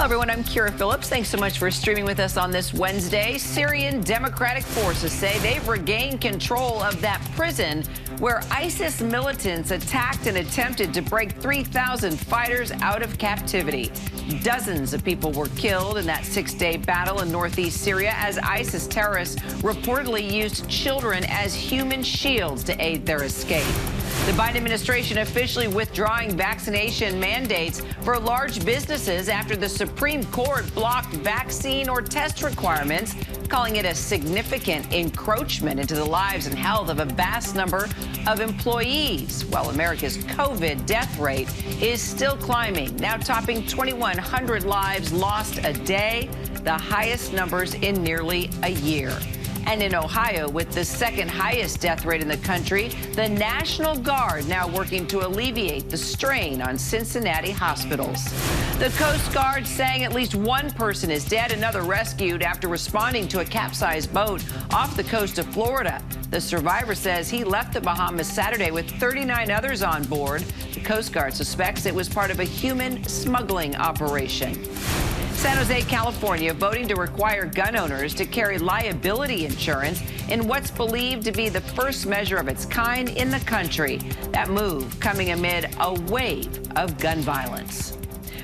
Hello, everyone. I'm Kira Phillips. Thanks so much for streaming with us on this Wednesday. Syrian Democratic Forces say they've regained control of that prison where ISIS militants attacked and attempted to break 3,000 fighters out of captivity. Dozens of people were killed in that six-day battle in northeast Syria as ISIS terrorists reportedly used children as human shields to aid their escape. The Biden administration officially withdrawing vaccination mandates for large businesses after the Supreme Court blocked vaccine or test requirements, calling it a significant encroachment into the lives and health of a vast number of employees. While America's COVID death rate is still climbing, now topping 2,100 lives lost a day, the highest numbers in nearly a year. And in Ohio, with the second highest death rate in the country, the National Guard now working to alleviate the strain on Cincinnati hospitals. The Coast Guard saying at least one person is dead, another rescued after responding to a capsized boat off the coast of Florida. The survivor says he left the Bahamas Saturday with 39 others on board. The Coast Guard suspects it was part of a human smuggling operation. San Jose, California, voting to require gun owners to carry liability insurance in what's believed to be the first measure of its kind in the country. That move coming amid a wave of gun violence.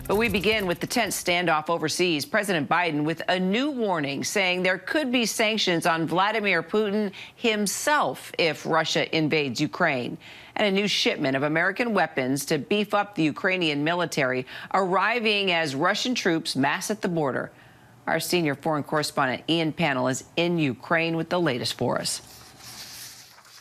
But we begin with the tense standoff overseas. President Biden with a new warning saying there could be sanctions on Vladimir Putin himself if Russia invades Ukraine. And a new shipment of American weapons to beef up the Ukrainian military arriving as Russian troops mass at the border. Our senior foreign correspondent Ian Pannell is in Ukraine with the latest for us.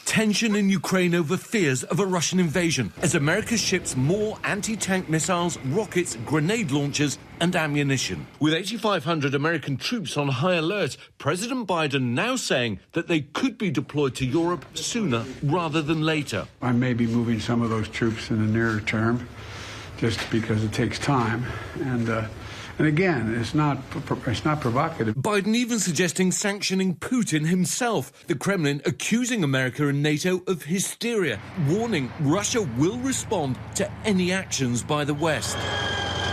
Tension in Ukraine over fears of a Russian invasion as America ships more anti-tank missiles, rockets, grenade launchers and ammunition. With 8,500 American troops on high alert, President Biden now saying that they could be deployed to Europe sooner rather than later. I may be moving some of those troops in the nearer term just because it takes time. And again, it's not provocative. Biden even suggesting sanctioning Putin himself. The Kremlin accusing America and NATO of hysteria, warning Russia will respond to any actions by the West.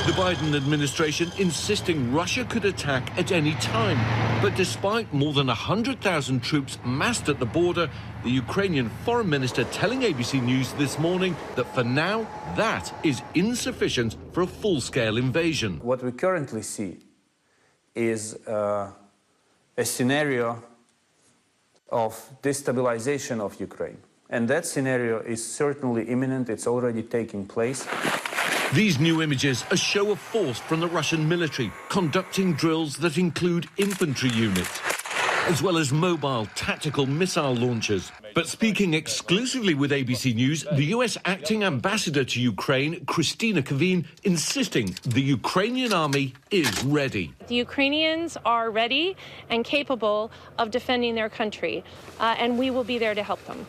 The Biden administration insisting Russia could attack at any time. But despite more than 100,000 troops massed at the border, the Ukrainian foreign minister telling ABC News this morning that for now, that is insufficient for a full-scale invasion. What we currently see is a scenario of destabilization of Ukraine. And that scenario is certainly imminent. It's already taking place. These new images, a show of force from the Russian military, conducting drills that include infantry units, as well as mobile tactical missile launchers. But speaking exclusively with ABC News, the U.S. acting ambassador to Ukraine, Christina Kavin, insisting the Ukrainian army is ready. The Ukrainians are ready and capable of defending their country, and we will be there to help them.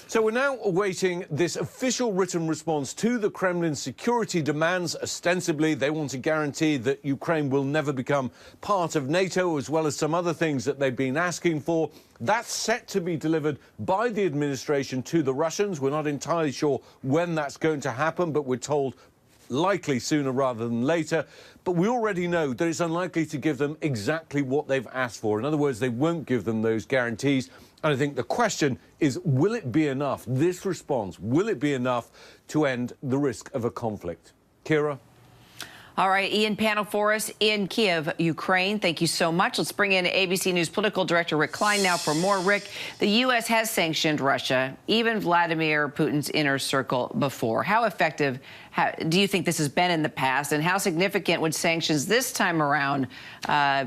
So we're now awaiting this official written response to the Kremlin's security demands. Ostensibly, they want to guarantee that Ukraine will never become part of NATO, as well as some other things that they've been asking for. That's set to be delivered by the administration to the Russians. We're not entirely sure when that's going to happen, but we're told likely sooner rather than later. But we already know that it's unlikely to give them exactly what they've asked for. In other words, they won't give them those guarantees. And I think the question is, will it be enough, this response, will it be enough to end the risk of a conflict? Kira? All right, Ian Pannell for us in Kiev, Ukraine. Thank you so much. Let's bring in ABC News political director Rick Klein now for more. Rick, the U.S. has sanctioned Russia, even Vladimir Putin's inner circle before. How effective do you think this has been in the past, and how significant would sanctions this time around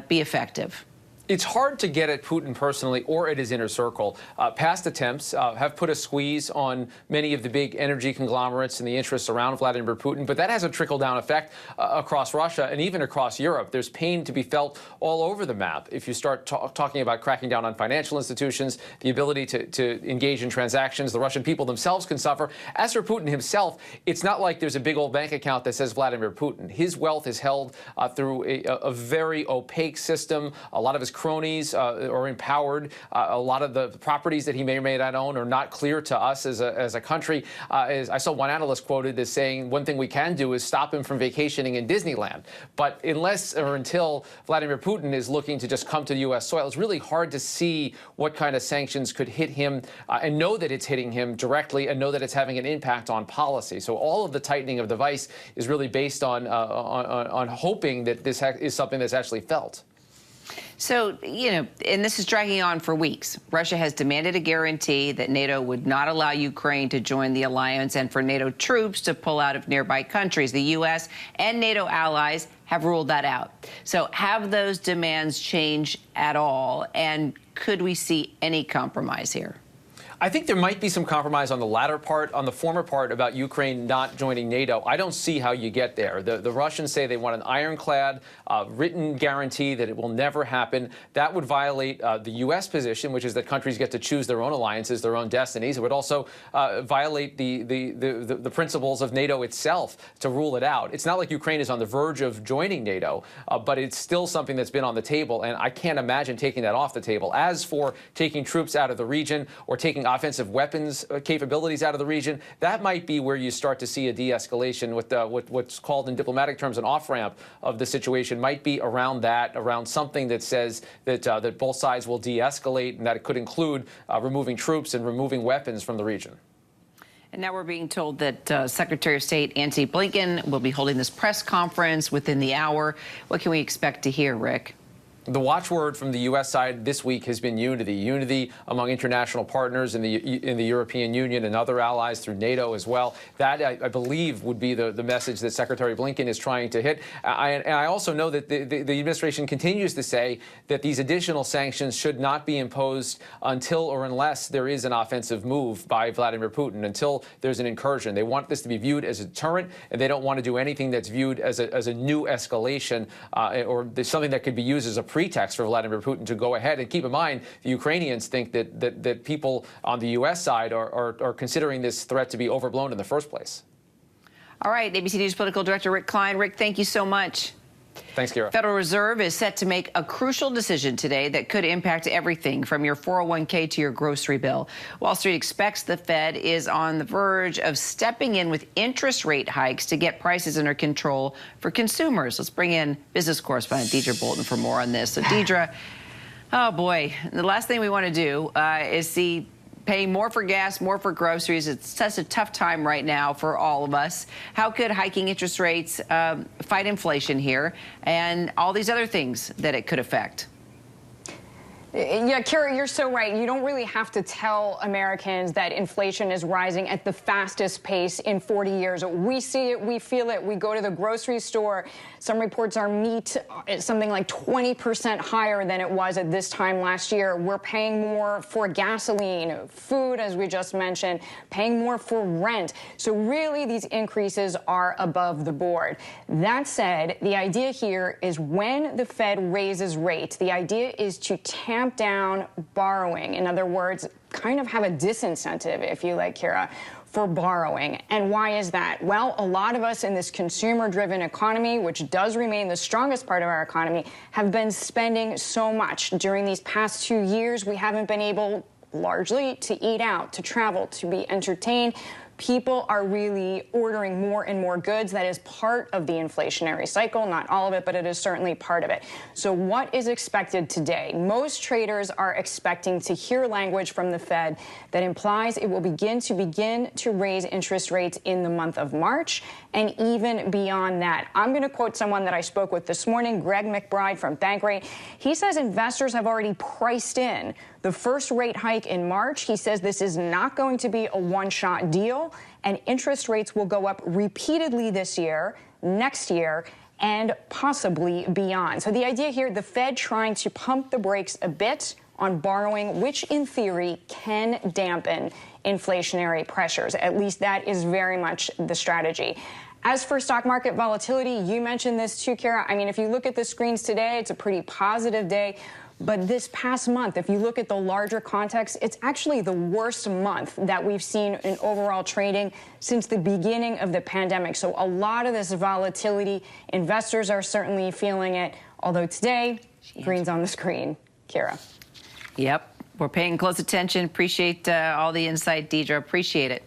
be effective? It's hard to get at Putin personally or at his inner circle. Past attempts have put a squeeze on many of the big energy conglomerates and the interests around Vladimir Putin, but that has a trickle-down effect across Russia and even across Europe. There's pain to be felt all over the map. If you start talking about cracking down on financial institutions, the ability to engage in transactions, the Russian people themselves can suffer. As for Putin himself, it's not like there's a big old bank account that says Vladimir Putin. His wealth is held through a very opaque system. A lot of his cronies are empowered. A lot of the properties that he may or may not own are not clear to us as a country. As I saw one analyst quoted as saying, one thing we can do is stop him from vacationing in Disneyland. But unless or until Vladimir Putin is looking to just come to the U.S. soil, it's really hard to see what kind of sanctions could hit him and know that it's hitting him directly and know that it's having an impact on policy. So all of the tightening of the vice is really based on hoping that this is something that's actually felt. So, you know, and this is dragging on for weeks. Russia has demanded a guarantee that NATO would not allow Ukraine to join the alliance and for NATO troops to pull out of nearby countries. The U.S. and NATO allies have ruled that out. So have those demands changed at all? And could we see any compromise here? I think there might be some compromise on the latter part. On the former part about Ukraine not joining NATO, I don't see how you get there. The Russians say they want an ironclad written guarantee that it will never happen. That would violate the U.S. position, which is that countries get to choose their own alliances, their own destinies. It would also violate the principles of NATO itself to rule it out. It's not like Ukraine is on the verge of joining NATO, but it's still something that's been on the table, and I can't imagine taking that off the table. As for taking troops out of the region or taking offensive weapons capabilities out of the region, that might be where you start to see a de-escalation. With what's called in diplomatic terms an off-ramp of the situation might be around that, around something that says that that both sides will de-escalate, and that it could include removing troops and removing weapons from the region. And now we're being told that Secretary of State Antony Blinken will be holding this press conference within the hour. What can we expect to hear, Rick? The watchword from the U.S. side this week has been unity. Unity among international partners in the European Union and other allies through NATO as well. That, I believe, would be the message that Secretary Blinken is trying to hit. And I also know that the administration continues to say that these additional sanctions should not be imposed until or unless there is an offensive move by Vladimir Putin, until there's an incursion. They want this to be viewed as a deterrent, and they don't want to do anything that's viewed as a new escalation or something that could be used as a pretext for Vladimir Putin to go ahead. And keep in mind, the Ukrainians think that people on the U.S. side are considering this threat to be overblown in the first place. All right, ABC News Political Director Rick Klein. Rick, thank you so much. Thanks, Kira. Federal Reserve is set to make a crucial decision today that could impact everything from your 401k to your grocery bill. Wall Street expects the Fed is on the verge of stepping in with interest rate hikes to get prices under control for consumers. Let's bring in business correspondent Deidre Bolton for more on this. So, Deidre, oh boy, the last thing we want to do is see paying more for gas, more for groceries. It's such a tough time right now for all of us. How could hiking interest rates fight inflation here and all these other things that it could affect? Yeah, Kira, you're so right. You don't really have to tell Americans that inflation is rising at the fastest pace in 40 years. We see it, we feel it. We go to the grocery store. Some reports are meat is something like 20% higher than it was at this time last year. We're paying more for gasoline, food, as we just mentioned, paying more for rent. So really, these increases are above the board. That said, the idea here is when the Fed raises rates, the idea is to tamp down borrowing. In other words, kind of have a disincentive, if you like, Kira, for borrowing. And why is that? Well, a lot of us in this consumer-driven economy, which does remain the strongest part of our economy, have been spending so much. During these past 2 years, we haven't been able largely to eat out, to travel, to be entertained. People are really ordering more and more goods. That is part of the inflationary cycle, not all of it, but it is certainly part of it. So what is expected today? Most traders are expecting to hear language from the Fed that implies it will begin to raise interest rates in the month of March and even beyond that. I'm going to quote someone that I spoke with this morning, Greg McBride from Bankrate. He says investors have already priced in the first rate hike in March. He says this is not going to be a one-shot deal, and interest rates will go up repeatedly this year, next year, and possibly beyond. So the idea here, the Fed trying to pump the brakes a bit on borrowing, which in theory can dampen inflationary pressures. At least that is very much the strategy. As for stock market volatility, you mentioned this too, Kara. I mean, if you look at the screens today, it's a pretty positive day. But this past month, if you look at the larger context, it's actually the worst month that we've seen in overall trading since the beginning of the pandemic. So a lot of this volatility, investors are certainly feeling it. Although today, green's on the screen. Kira. Yep, we're paying close attention. Appreciate all the insight, Deidre. Appreciate it.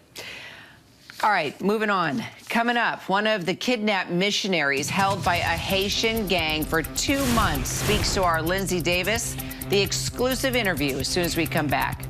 All right, moving on. Coming up, one of the kidnapped missionaries held by a Haitian gang for 2 months speaks to our Lindsay Davis. The exclusive interview as soon as we come back.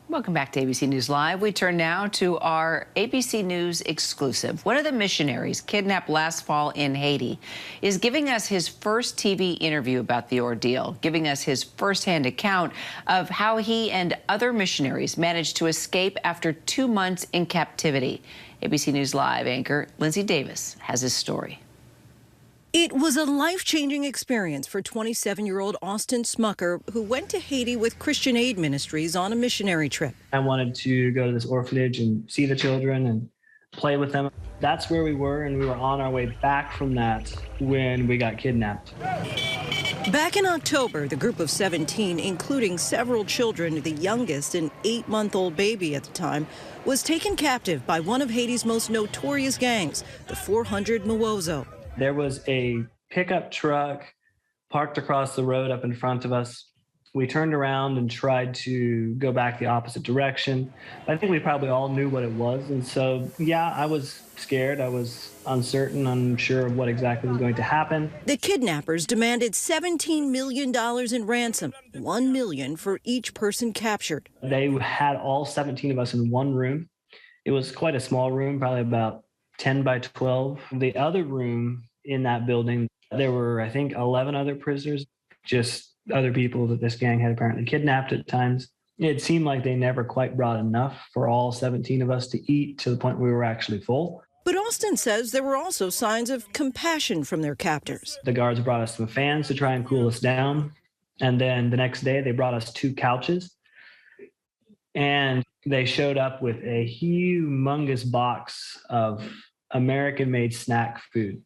Welcome back to ABC News Live. We turn now to our ABC News exclusive. One of the missionaries kidnapped last fall in Haiti is giving us his first TV interview about the ordeal, giving us his firsthand account of how he and other missionaries managed to escape after 2 months in captivity. ABC News Live anchor Lindsay Davis has his story. It was a life-changing experience for 27-year-old Austin Smucker, who went to Haiti with Christian Aid Ministries on a missionary trip. I wanted to go to this orphanage and see the children and play with them. That's where we were, and we were on our way back from that when we got kidnapped. Back in October, the group of 17, including several children, the youngest, an 8-month-old baby at the time, was taken captive by one of Haiti's most notorious gangs, the 400 Mawozo. There was a pickup truck parked across the road up in front of us. We turned around and tried to go back the opposite direction. I think we probably all knew what it was. And so, yeah, I was scared. I was uncertain, unsure of what exactly was going to happen. The kidnappers demanded $17 million in ransom, $1 million for each person captured. They had all 17 of us in one room. It was quite a small room, probably about 10 by 12. The other room in that building, there were, I think, 11 other prisoners, just other people that this gang had apparently kidnapped at times. It seemed like they never quite brought enough for all 17 of us to eat to the point we were actually full. But Austin says there were also signs of compassion from their captors. The guards brought us some fans to try and cool us down. And then the next day, they brought us 2 couches. And they showed up with a humongous box of American-made snack food.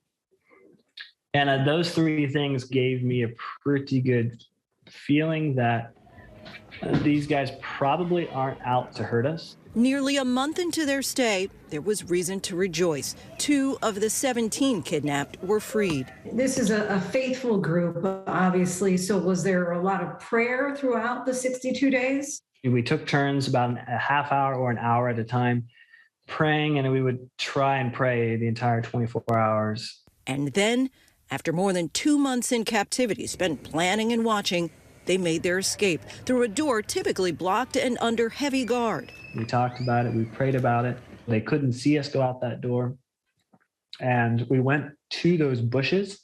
And those 3 things gave me a pretty good feeling that these guys probably aren't out to hurt us. Nearly a month into their stay, there was reason to rejoice. 2 of the 17 kidnapped were freed. This is a faithful group, obviously. So was there a lot of prayer throughout the 62 days? We took turns about a half hour or an hour at a time praying, and we would try and pray the entire 24 hours. And then, after more than 2 months in captivity spent planning and watching, they made their escape through a door typically blocked and under heavy guard. We talked about it. We prayed about it. They couldn't see us go out that door. And we went to those bushes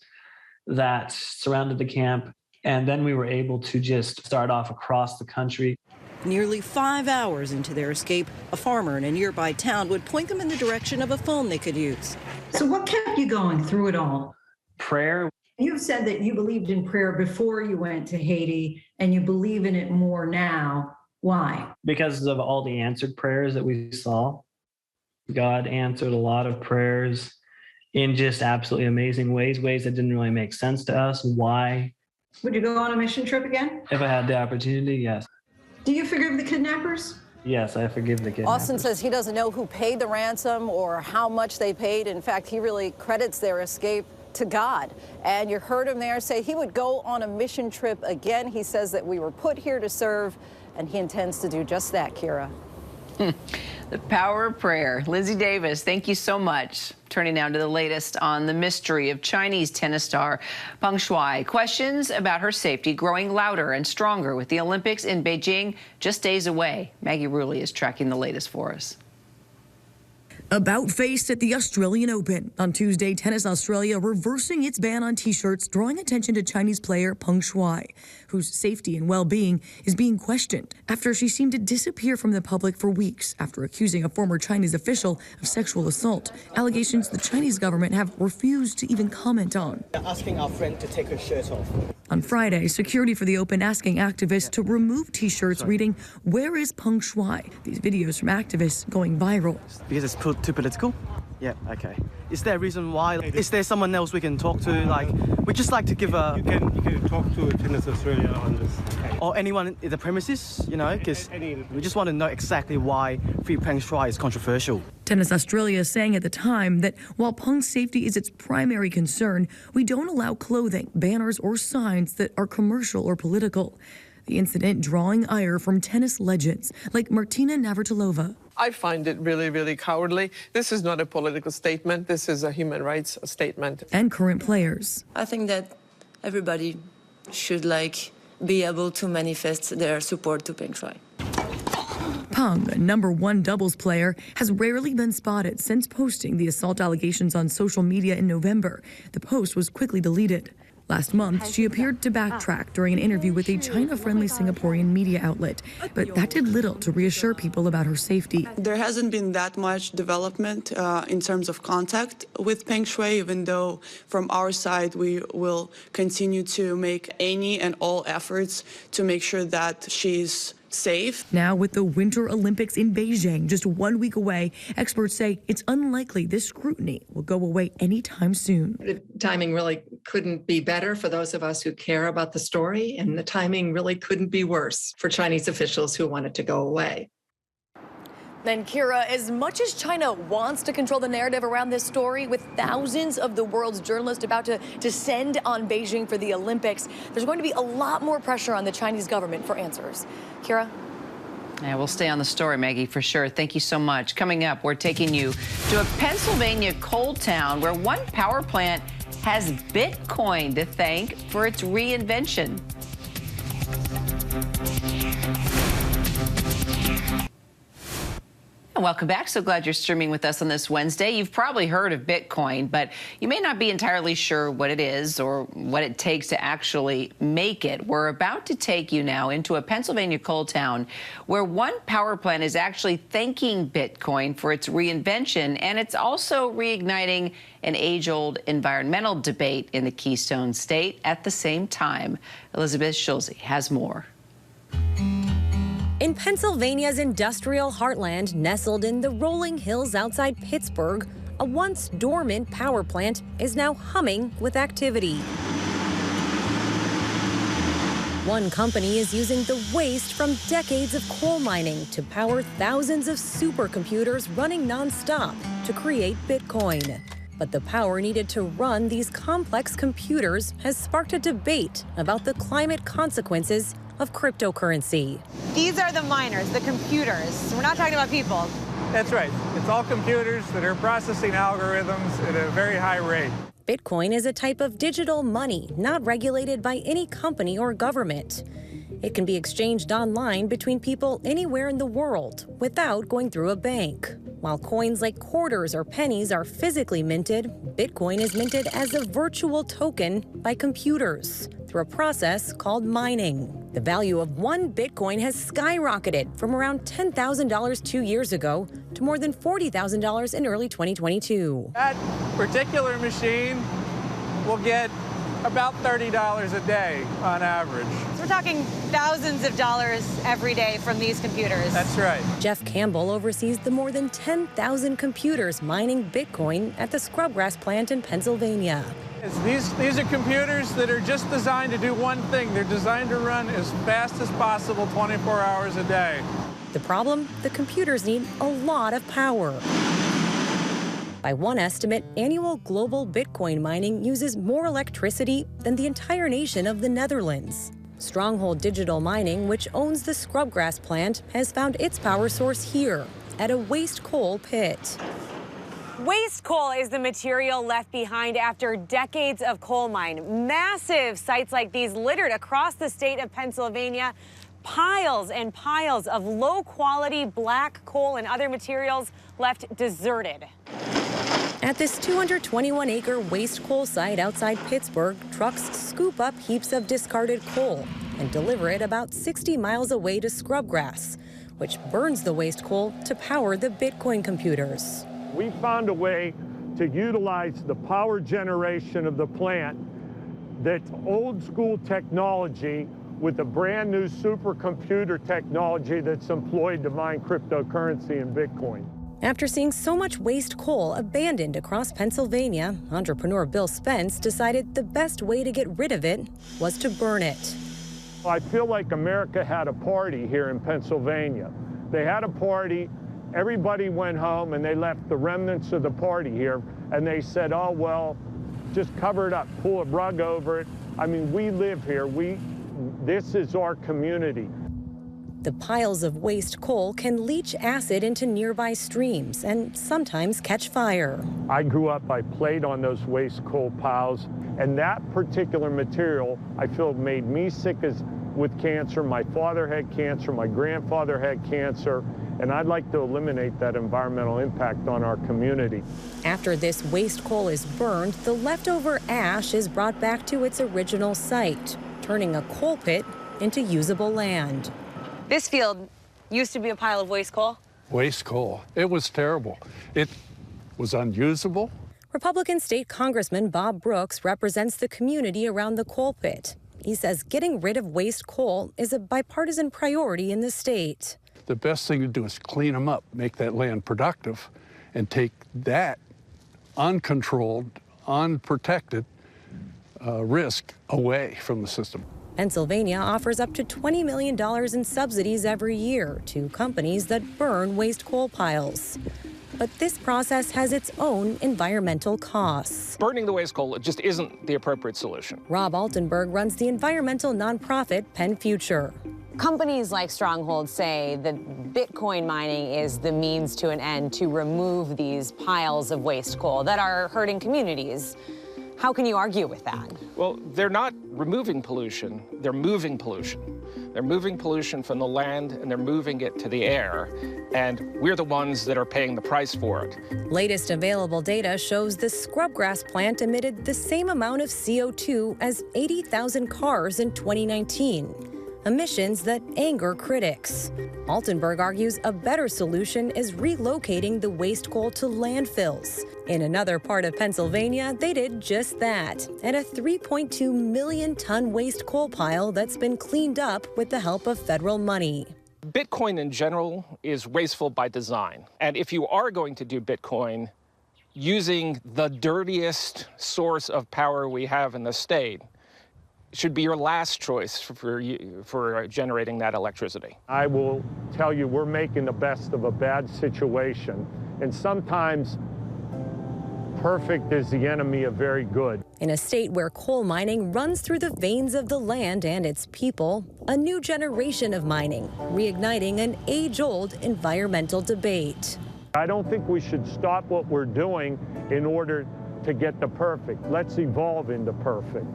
that surrounded the camp. And then we were able to just start off across the country. Nearly 5 hours into their escape, a farmer in a nearby town would point them in the direction of a phone they could use. So what kept you going through it all? Prayer. You've said that you believed in prayer before you went to Haiti, and you believe in it more now. Why? Because of all the answered prayers that we saw. God answered a lot of prayers in just absolutely amazing ways that didn't really make sense to us. Why? Would you go on a mission trip again? If I had the opportunity, yes. Do you forgive the kidnappers? Yes, I forgive the kidnappers. Austin says he doesn't know who paid the ransom or how much they paid. In fact, he really credits their escape to God. And you heard him there say he would go on a mission trip again. He says that we were put here to serve, and he intends to do just that, Kira. The power of prayer. Lindsay Davis, thank you so much. Turning now to the latest on the mystery of Chinese tennis star Peng Shuai. Questions about her safety growing louder and stronger with the Olympics in Beijing just days away. Maggie Rulli is tracking the latest for us. About face at the Australian Open. On Tuesday, Tennis Australia reversing its ban on T-shirts, drawing attention to Chinese player Peng Shuai, whose safety and well-being is being questioned after she seemed to disappear from the public for weeks after accusing a former Chinese official of sexual assault, allegations the Chinese government have refused to even comment on. They're asking our friend to take her shirt off. On Friday, security for the Open asking activists to remove T-shirts reading, "Where is Peng Shuai?" These videos from activists going viral. Because it's too political? Yeah, okay. Is there a reason why? Is there someone else we can talk to? Like, we just like to give a... You can talk to Tennis Australia on this. Okay. or anyone in the premises, you know, because we just want to know exactly why Free Peng Shuai is controversial. Tennis Australia saying at the time that while Peng's safety is its primary concern, we don't allow clothing, banners, or signs that are commercial or political. The incident drawing ire from tennis legends like Martina Navratilova. I find it really, really cowardly. This is not a political statement. This is a human rights statement. And current players. I think that everybody should be able to manifest their support to Peng Shuai. Peng, a #1 doubles player, has rarely been spotted since posting the assault allegations on social media in November. The post was quickly deleted. Last month, she appeared to backtrack during an interview with a China-friendly Singaporean media outlet, but that did little to reassure people about her safety. There hasn't been that much development in terms of contact with Peng Shuai, even though from our side we will continue to make any and all efforts to make sure that she's safe. Now, with the Winter Olympics in Beijing just 1 week away, experts say it's unlikely this scrutiny will go away anytime soon. The timing really couldn't be better for those of us who care about the story, and the timing really couldn't be worse for Chinese officials who want it to go away. Then, Kira, as much as China wants to control the narrative around this story, with thousands of the world's journalists about to descend on Beijing for the Olympics, there's going to be a lot more pressure on the Chinese government for answers. Kira? Yeah, we'll stay on the story, Maggie, for sure. Thank you so much. Coming up, we're taking you to a Pennsylvania coal town where one power plant has Bitcoin to thank for its reinvention. Welcome back. So glad you're streaming with us on this Wednesday. You've probably heard of Bitcoin, but you may not be entirely sure what it is or what it takes to actually make it. We're about to take you now into a Pennsylvania coal town where one power plant is actually thanking Bitcoin for its reinvention, and it's also reigniting an age-old environmental debate in the Keystone State at the same time. Elizabeth Schulze has more. In Pennsylvania's industrial heartland, nestled in the rolling hills outside Pittsburgh, a once dormant power plant is now humming with activity. One company is using the waste from decades of coal mining to power thousands of supercomputers running nonstop to create Bitcoin. But the power needed to run these complex computers has sparked a debate about the climate consequences of cryptocurrency. These are the miners, the computers. We're not talking about people. That's right. It's all computers that are processing algorithms at a very high rate. Bitcoin is a type of digital money not regulated by any company or government. It can be exchanged online between people anywhere in the world without going through a bank. While coins like quarters or pennies are physically minted, Bitcoin is minted as a virtual token by computers through a process called mining. The value of one Bitcoin has skyrocketed from around $10,000 2 years ago to more than $40,000 in early 2022. That particular machine will get about $30 a day on average. So we're talking thousands of dollars every day from these computers. That's right. Jeff Campbell oversees the more than 10,000 computers mining Bitcoin at the Scrubgrass plant in Pennsylvania. These are computers that are just designed to do one thing. They're designed to run as fast as possible 24 hours a day. The problem? The computers need a lot of power. By one estimate, annual global Bitcoin mining uses more electricity than the entire nation of the Netherlands. Stronghold Digital Mining, which owns the Scrubgrass plant, has found its power source here at a waste coal pit. Waste coal is the material left behind after decades of coal mine. Massive sites like these littered across the state of Pennsylvania. Piles and piles of low-quality black coal and other materials left deserted. At this 221-acre waste coal site outside Pittsburgh, trucks scoop up heaps of discarded coal and deliver it about 60 miles away to Scrubgrass, which burns the waste coal to power the Bitcoin computers. We found a way to utilize the power generation of the plant that's old school technology with a brand new supercomputer technology that's employed to mine cryptocurrency and Bitcoin. After seeing so much waste coal abandoned across Pennsylvania, entrepreneur Bill Spence decided the best way to get rid of it was to burn it. I feel like America had a party here in Pennsylvania. They had a party, everybody went home, and they left the remnants of the party here, and they said, oh, well, just cover it up, pull a rug over it. I mean, we live here. This is our community. The piles of waste coal can leach acid into nearby streams and sometimes catch fire. I grew up, I played on those waste coal piles, and that particular material, I feel, made me sick with cancer. My father had cancer, my grandfather had cancer, and I'd like to eliminate that environmental impact on our community. After this waste coal is burned, the leftover ash is brought back to its original site, turning a coal pit into usable land. This field used to be a pile of waste coal. Waste coal. It was terrible. It was unusable. Republican State Congressman Bob Brooks represents the community around the coal pit. He says getting rid of waste coal is a bipartisan priority in the state. The best thing to do is clean them up, make that land productive, and take that uncontrolled, unprotected risk away from the system. Pennsylvania offers up to $20 million in subsidies every year to companies that burn waste coal piles. But this process has its own environmental costs. Burning the waste coal just isn't the appropriate solution. Rob Altenberg runs the environmental nonprofit Penn Future. Companies like Stronghold say that Bitcoin mining is the means to an end to remove these piles of waste coal that are hurting communities. How can you argue with that? Well, they're not removing pollution, they're moving pollution. They're moving pollution from the land and they're moving it to the air, and we're the ones that are paying the price for it. Latest available data shows the scrubgrass plant emitted the same amount of CO2 as 80,000 cars in 2019. Emissions that anger critics. Altenberg argues a better solution is relocating the waste coal to landfills. In another part of Pennsylvania, they did just that at a 3.2 million ton waste coal pile that's been cleaned up with the help of federal money. Bitcoin in general is wasteful by design. And if you are going to do Bitcoin using the dirtiest source of power we have in the state, should be your last choice for generating that electricity. I will tell you, we're making the best of a bad situation, and sometimes perfect is the enemy of very good. In a state where coal mining runs through the veins of the land and its people, a new generation of mining, reigniting an age-old environmental debate. I don't think we should stop what we're doing in order to get the perfect. Let's evolve into perfect.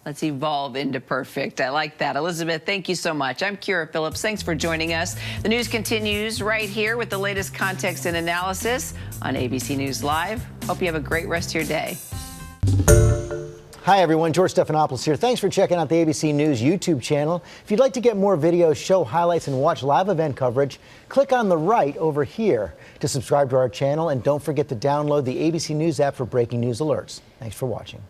Let's evolve into perfect. I like that. Elizabeth, thank you so much. I'm Kira Phillips. Thanks for joining us. The news continues right here with the latest context and analysis on ABC News Live. Hope you have a great rest of your day. Hi, everyone. George Stephanopoulos here. Thanks for checking out the ABC News YouTube channel. If you'd like to get more videos, show highlights, and watch live event coverage, click on the right over here to subscribe to our channel. And don't forget to download the ABC News app for breaking news alerts. Thanks for watching.